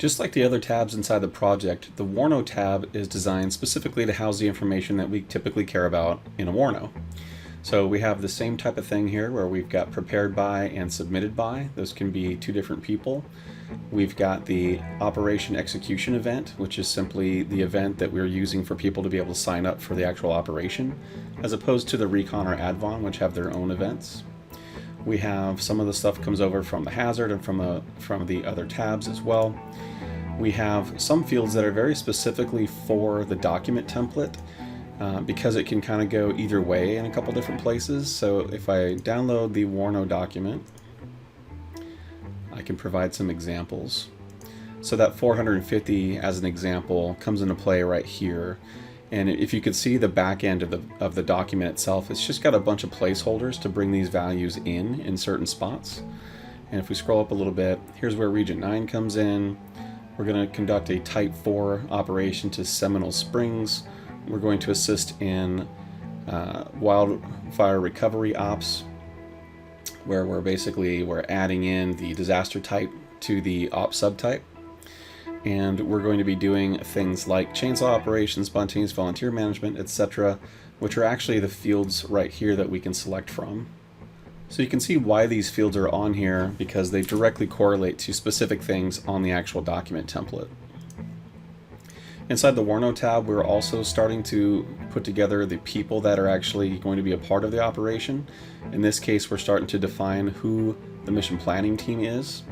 Just like the other tabs inside the project, the WARNO tab is designed specifically to house the information that we typically care about in a WARNO. So we have the same type of thing here where we've got prepared by and submitted by. Those can be two different people. We've got the operation execution event, which is simply the event that we're using for people to be able to sign up for the actual operation, as opposed to the recon or advon, which have their own events. We have some of the stuff comes over from the hazard and from the other tabs as well. We have some fields that are very specifically for the document template because it can kind of go either way in a couple different places. So if I download the WARNO document, I can provide some examples. So that 450 as an example comes into play right here. And if you could see the back end of the document itself, it's just got a bunch of placeholders to bring these values in certain spots. And if we scroll up a little bit, here's where Region 9 comes in. We're going to conduct a Type 4 operation to Seminole Springs. We're going to assist in wildfire recovery ops, where we're adding in the disaster type to the op subtype. And we're going to be doing things like chainsaw operations, spontaneous volunteer management, etc., which are actually the fields right here that we can select from. So you can see why these fields are on here, because they directly correlate to specific things on the actual document template. Inside the WARNO tab, we're also starting to put together the people that are actually going to be a part of the operation. In this case, we're starting to define who the mission planning team is.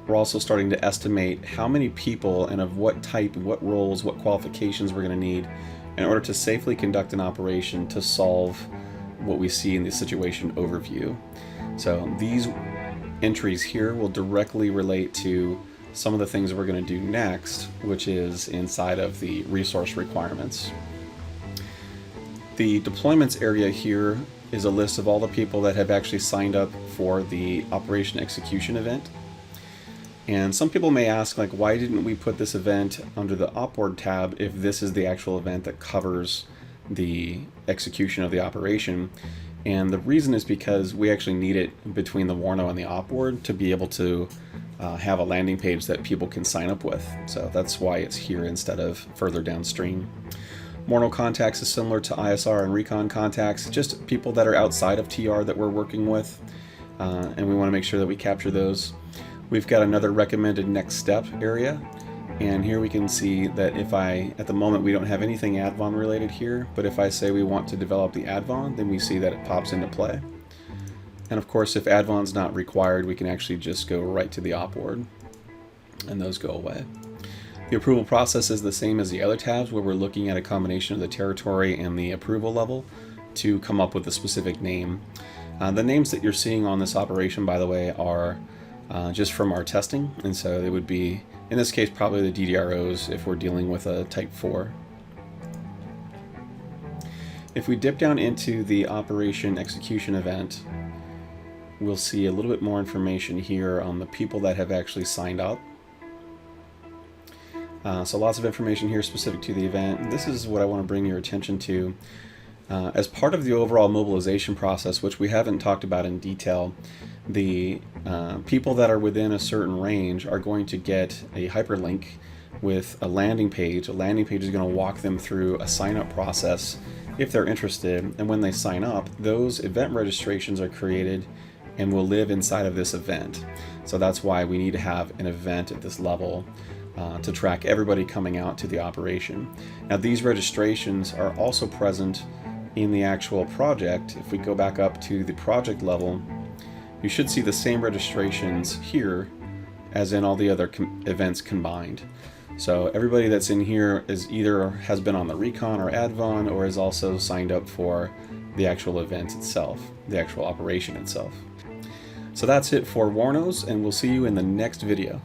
We're also starting to estimate how many people and of what type, what roles, what qualifications we're going to need in order to safely conduct an operation to solve what we see in the situation overview. So these entries here will directly relate to some of the things we're going to do next, which is inside of the resource requirements. The deployments area here is a list of all the people that have actually signed up for the operation execution event. And some people may ask, like, why didn't we put this event under the Opward tab if this is the actual event that covers the execution of the operation? And the reason is because we actually need it between the WARNO and the Opward to be able to have a landing page that people can sign up with. So that's why it's here instead of further downstream. WARNO contacts is similar to ISR and Recon contacts, just people that are outside of TR that we're working with, and we want to make sure that we capture those. We've got another recommended next step area, and here we can see that if at the moment we don't have anything advon related here, but if I say we want to develop the advon, then we see that it pops into play. And of course, if advon's not required, we can actually just go right to the opward, and those go away. The approval process is the same as the other tabs, where we're looking at a combination of the territory and the approval level to come up with a specific name. The names that you're seeing on this operation, by the way, are just from our testing, and so they would be, in this case, probably the DDROs if we're dealing with a Type 4. If we dip down into the operation execution event, we'll see a little bit more information here on the people that have actually signed up. So lots of information here specific to the event. This is what I want to bring your attention to. As part of the overall mobilization process, which we haven't talked about in detail, the people that are within a certain range are going to get a hyperlink with a landing page. A landing page is going to walk them through a sign-up process if they're interested, and when they sign up, those event registrations are created and will live inside of this event. So that's why we need to have an event at this level to track everybody coming out to the operation. Now these registrations are also present in the actual project. If we go back up to the project level, you should see the same registrations here as in all the other events combined. So everybody that's in here is either has been on the Recon or Advon, or is also signed up for the actual event itself, the actual operation itself. So that's it for WARNOs, and we'll see you in the next video.